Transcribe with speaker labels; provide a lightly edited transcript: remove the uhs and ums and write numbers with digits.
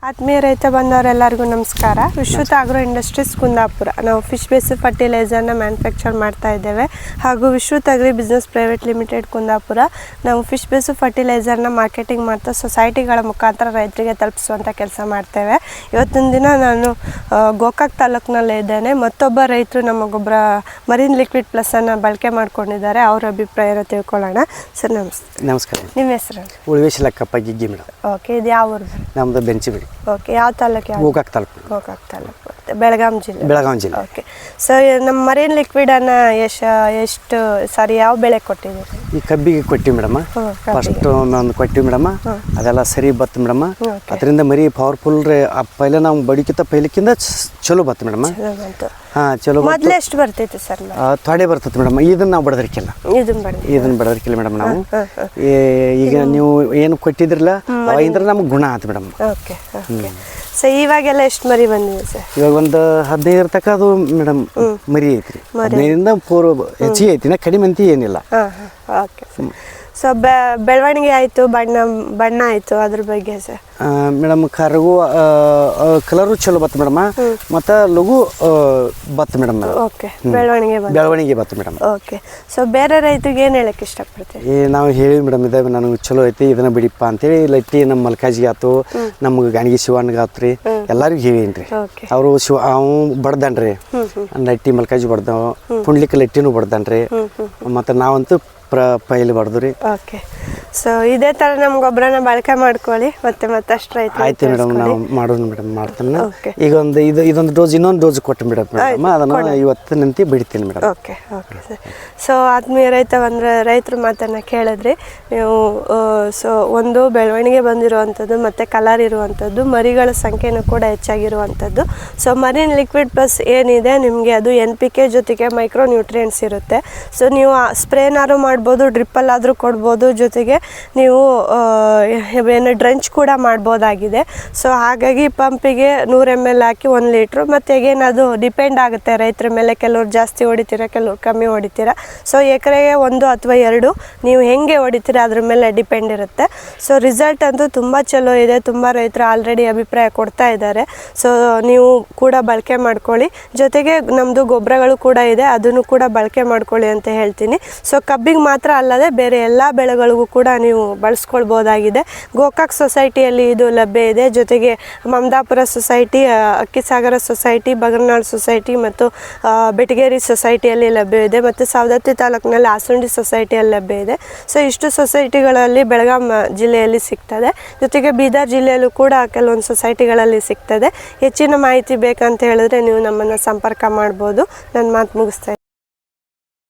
Speaker 1: ಆತ್ಮೀಯ ರೈತ ಬಂದವರೆಲ್ಲರಿಗೂ ನಮಸ್ಕಾರ. Vishruta agro industries Kundapura. ನಾವು ಫಿಶ್ ಬೇಸ್ಡ್ ಫರ್ಟಿಲೈಸರ್ನ ಮ್ಯಾನುಫ್ಯಾಕ್ಚರ್ ಮಾಡ್ತಾ ಇದ್ದೇವೆ. ಹಾಗೂ Vishruta agri business private limited Kundapura ನಾವು ಫಿಶ್ ಬೇಸ್ಡ್ ಫರ್ಟಿಲೈಸರ್ನ ಮಾರ್ಕೆಟಿಂಗ್ ಮಾಡ್ತಾ ಸೊಸೈಟಿಗಳ ಮುಖಾಂತರ ರೈತರಿಗೆ ತಲುಪಿಸುವಂಥ ಕೆಲಸ ಮಾಡ್ತೇವೆ. ಇವತ್ತಿನ ದಿನ ನಾನು ಗೋಕಾಕ್ ತಾಲೂಕಿನಲ್ಲೇ ಇದ್ದೇನೆ. ಮತ್ತೊಬ್ಬ ರೈತರು ನಮ್ಮ ಗೊಬ್ಬರ ಮರೀನ್ ಲಿಕ್ವಿಡ್ ಪ್ಲಸ್ಸನ್ನು ಬಳಕೆ ಮಾಡ್ಕೊಂಡಿದ್ದಾರೆ. ಅವರ ಅಭಿಪ್ರಾಯನ ತಿಳ್ಕೊಳ್ಳೋಣ. ಸರ್ ನಮಸ್ತೆ.
Speaker 2: ನಮಸ್ಕಾರ.
Speaker 1: ನಿಮ್ಮ ಹೆಸರು?
Speaker 2: ಉಳ್ವೇಶ್ ಲಕ್ಕಪ್ಪ ಗಿಗ್ಗಿ ಮೇಡಮ್.
Speaker 1: ಓಕೆ, ಇದು ಯಾವ ಊರು?
Speaker 2: ನಮ್ಮದು ಬೆಂಚಿಬಿಡಿ.
Speaker 1: ಓಕೆ, ಯಾವ ತಾಲೂಕು?
Speaker 2: ಗೋಕಾಕ್ ತಾಲೂಕು.
Speaker 1: ಗೋಕಾಕ್ ತಾಲೂಕು, ಬೆಳಗಾಂ ಜಿಲ್ಲೆ. ಓಕೆ, ಸೊ ನಮ್ಮ ಮರೀನ್ ಲಿಕ್ವಿಡನ್ನು ಯಾವ ಬೆಳೆ ಕೊಟ್ಟಿದ್ದೀರಿ?
Speaker 2: ಈ ಕಬ್ಬಿಗೆ ಕೊಟ್ಟಿವಿ ಮೇಡಮ್. ಫಸ್ಟ್ ಒಂದು ಕೊಟ್ಟಿವಿ ಮೇಡಮ್. ಅದೆಲ್ಲ ಸರಿ ಬತ್ತು ಮೇಡಮ್. ಅದರಿಂದ ಮರಿ ಪವರ್ಫುಲ್ ರೀ. ಪೈಲೆ ನಾವು ಬಡಿಕಿಂತ ಪೈಲಕ್ಕಿಂತ ಚಲೋ ಬತ್ತು ಮೇಡಮ್. ಹಾಂ, ಚಲೋ.
Speaker 1: ಮೊದಲು ಎಷ್ಟು ಬರ್ತೈತೆ ಸರ್?
Speaker 2: ತೊಡೆ ಬರ್ತೈತೆ ಮೇಡಮ್. ಇದನ್ನ ನಾವು ಬಡದರಿಕಿಲ್ಲ. ಇದನ್ನ ಬಡದರಿಕಿಲ್ಲ ಮೇಡಮ್. ನಾವು ಈಗ ನೀವು ಏನು ಕೊಟ್ಟಿದ್ರಲ್ಲ ಅವಾಗಿಂದ್ರೆ ನಮ್ಗೆ ಗುಣ ಆಯ್ತು ಮೇಡಮ್.
Speaker 1: Okay okay. ಸೊ ಇವಾಗೆಲ್ಲ ಎಷ್ಟು ಮರಿ ಬಂದಿದೆ ಸರ್?
Speaker 2: ಇವಾಗ ಒಂದು 15 ತನಕ ಅದು ಮೇಡಮ್ ಮರಿ ಐತ್ರಿ. 15ರಿಂದ ಹೆಚ್ಚಿಗೆ ಐತಿ, ಕಡಿಮೆ ಅಂತ ಏನಿಲ್ಲ.
Speaker 1: ಓಕೆ. ಸೊ ಬೆಳವಣಿಗೆ ಆಯಿತು, ಬಣ್ಣ ಆಯಿತು, ಅದ್ರ ಬಗ್ಗೆ ಸರ್?
Speaker 2: ಮೇಡಮ್ ಕರಗು ಕಲರು ಚಲೋ ಬತ್ತು ಮೇಡಮ್. ಮತ್ತು ಲಘು ಬತ್ತು ಮೇಡಮ್.
Speaker 1: ಓಕೆ, ಬೆಳವಣಿಗೆ
Speaker 2: ಬತ್ತು ಮೇಡಮ್.
Speaker 1: ಓಕೆ. ಸೊ ಬೇರೆ ರೈತರಿಗೆ ಏನು ಹೇಳಕ್ಕೆ ಇಷ್ಟಪಡ್ತೀವಿ?
Speaker 2: ನಾವು ಹೇಳಿ ಮೇಡಮ್, ಇದೆ ನನಗೆ ಚಲೋ ಐತಿ, ಇದನ್ನ ಬಿಡಿಪ್ಪ ಅಂತೇಳಿ ಲಟ್ಟಿ ನಮ್ಮ ಮಲ್ಕಾಜಿಗೆ ಆಯ್ತು, ನಮ್ಗೆ ಗಾಣಿಗೆ ಶಿವಣ್ಣಗೆ ಆಯ್ತು ರೀ, ಎಲ್ಲರಿಗೂ ಹೇಳೀನಿ. ಅವರು ಅವು ಬಡ್ದನ್ರಿ, ಲಟ್ಟಿ ಮಲ್ಕಾಜಿ ಬಡ್ದವ, ಪುಂಡ್ಲಿಕ್ಕೆ ಲಟ್ಟಿನೂ ಬಡ್ದನ್ರಿ. ಮತ್ತು ನಾವಂತೂ ಪೈಲಿ ಬಡ್ದು ರೀ.
Speaker 1: ಓಕೆ. ಸೊ ಇದೇ ಥರ ನಮ್ಮ ಗೊಬ್ಬರನ ಬಳಕೆ ಮಾಡ್ಕೊಳ್ಳಿ. ಮತ್ತಷ್ಟು ರೈತ
Speaker 2: ಆಯ್ತು ಮೇಡಮ್. ನಾವು ಮಾಡೋದು ಮೇಡಮ್, ಮಾಡ್ತಾನೆ. ಈಗ ಇದೊಂದು ಡೋಸ್, ಇನ್ನೊಂದು ಡೋಸ್ ಕೊಟ್ಟು ಮೇಡಮ್. ಅದನ್ನು ಇವತ್ತು ನಿಂತು ಬಿಡ್ತೀನಿ madam.
Speaker 1: Okay okay sir. So ಆತ್ಮೀಯ ರೈತರ ಮಾತನ್ನು ಕೇಳಿದ್ರಿ ನೀವು. ಸೊ ಒಂದು ಬೆಳವಣಿಗೆ ಬಂದಿರುವಂಥದ್ದು ಮತ್ತು ಕಲರ್ ಇರುವಂಥದ್ದು, ಮರಿಗಳ ಸಂಖ್ಯೆನೂ ಕೂಡ ಹೆಚ್ಚಾಗಿರುವಂಥದ್ದು. ಸೊ ಮರೀನ್ ಲಿಕ್ವಿಡ್ ಪ್ಲಸ್ ಏನಿದೆ ನಿಮಗೆ, ಅದು NPK ಜೊತೆಗೆ ಮೈಕ್ರೋ ನ್ಯೂಟ್ರಿಯೆಂಟ್ಸ್ ಇರುತ್ತೆ. ಸೊ ನೀವು ಸ್ಪ್ರೇನಾರು ಮಾಡ್ಬೋದು, ಡ್ರಿಪ್ಪಲ್ಲಾದರೂ ಕೊಡ್ಬೋದು, ಜೊತೆಗೆ ನೀವು ಏನು ಡ್ರಂಚ್ ಕೂಡ ಮಾಡ್ಬೋದಾಗಿದೆ. ಸೊ ಹಾಗಾಗಿ ಪಂಪಿಗೆ 100 ml ಹಾಕಿ 1 ಲೀಟ್ರು. ಮತ್ತು ಈಗೇನು ಅದು ಡಿಪೆಂಡ್ ಆಗುತ್ತೆ ರೈತರ ಮೇಲೆ. ಕೆಲವ್ರು ಜಾಸ್ತಿ ಹೊಡಿತೀರ, ಕೆಲವ್ರು ಕಮ್ಮಿ ಹೊಡಿತೀರ. ಸೊ ಎಕರೆಗೆ 1 ಅಥವಾ 2 ನೀವು ಹೆಂಗೆ ಹೊಡಿತೀರ ಅದ್ರ ಮೇಲೆ ಡಿಪೆಂಡ್ ಇರುತ್ತೆ. ಸೊ ರಿಸಲ್ಟ್ ಅಂತೂ ತುಂಬ ಚಲೋ ಇದೆ. ತುಂಬ ರೈತರು ಆಲ್ರೆಡಿ ಅಭಿಪ್ರಾಯ ಕೊಡ್ತಾ ಇದ್ದಾರೆ. ಸೊ ನೀವು ಕೂಡ ಬಳಕೆ ಮಾಡ್ಕೊಳ್ಳಿ. ಜೊತೆಗೆ ನಮ್ಮದು ಗೊಬ್ಬರಗಳು ಕೂಡ ಇದೆ, ಅದನ್ನು ಕೂಡ ಬಳಕೆ ಮಾಡ್ಕೊಳ್ಳಿ ಅಂತ ಹೇಳ್ತೀನಿ. ಸೊ ಕಬ್ಬಿಗೆ ಮಾತ್ರ ಅಲ್ಲದೆ ಬೇರೆ ಎಲ್ಲ ಬೆಳೆಗಳಿಗೂ ಕೂಡ ನೀವು ಬಳಸ್ಕೊಳ್ಬೋದಾಗಿದೆ. ಗೋಕಾಕ್ ಸೊಸೈಟಿಯಲ್ಲಿ ಇದು ಲಭ್ಯ ಇದೆ. ಜೊತೆಗೆ Mamadapur society, ಅಕ್ಕಿಸಾಗರ society, Bagarnal society ಮತ್ತು ಬೆಟಗೇರಿ ಸೊಸೈಟಿಯಲ್ಲಿ ಲಭ್ಯ ಇದೆ. ಮತ್ತು ಸವದತ್ತಿ ತಾಲೂಕಿನಲ್ಲಿ ಆಸುಂಡಿ ಸೊಸೈಟಿಯಲ್ಲಿ ಲಭ್ಯ ಇದೆ. ಸೊ ಇಷ್ಟು ಸೊಸೈಟಿಗಳಲ್ಲಿ ಬೆಳಗಾಂ ಜಿಲ್ಲೆಯಲ್ಲಿ ಸಿಗ್ತದೆ. ಜೊತೆಗೆ ಬೀದರ್ ಜಿಲ್ಲೆಯಲ್ಲೂ ಕೂಡ ಕೆಲವೊಂದು ಸೊಸೈಟಿಗಳಲ್ಲಿ ಸಿಗ್ತದೆ. ಹೆಚ್ಚಿನ ಮಾಹಿತಿ ಬೇಕಂತ ಹೇಳಿದ್ರೆ ನೀವು ನಮ್ಮನ್ನು ಸಂಪರ್ಕ ಮಾಡ್ಬೋದು. ನನ್ನ ಮಾತು ಮುಗಿಸ್ತಾ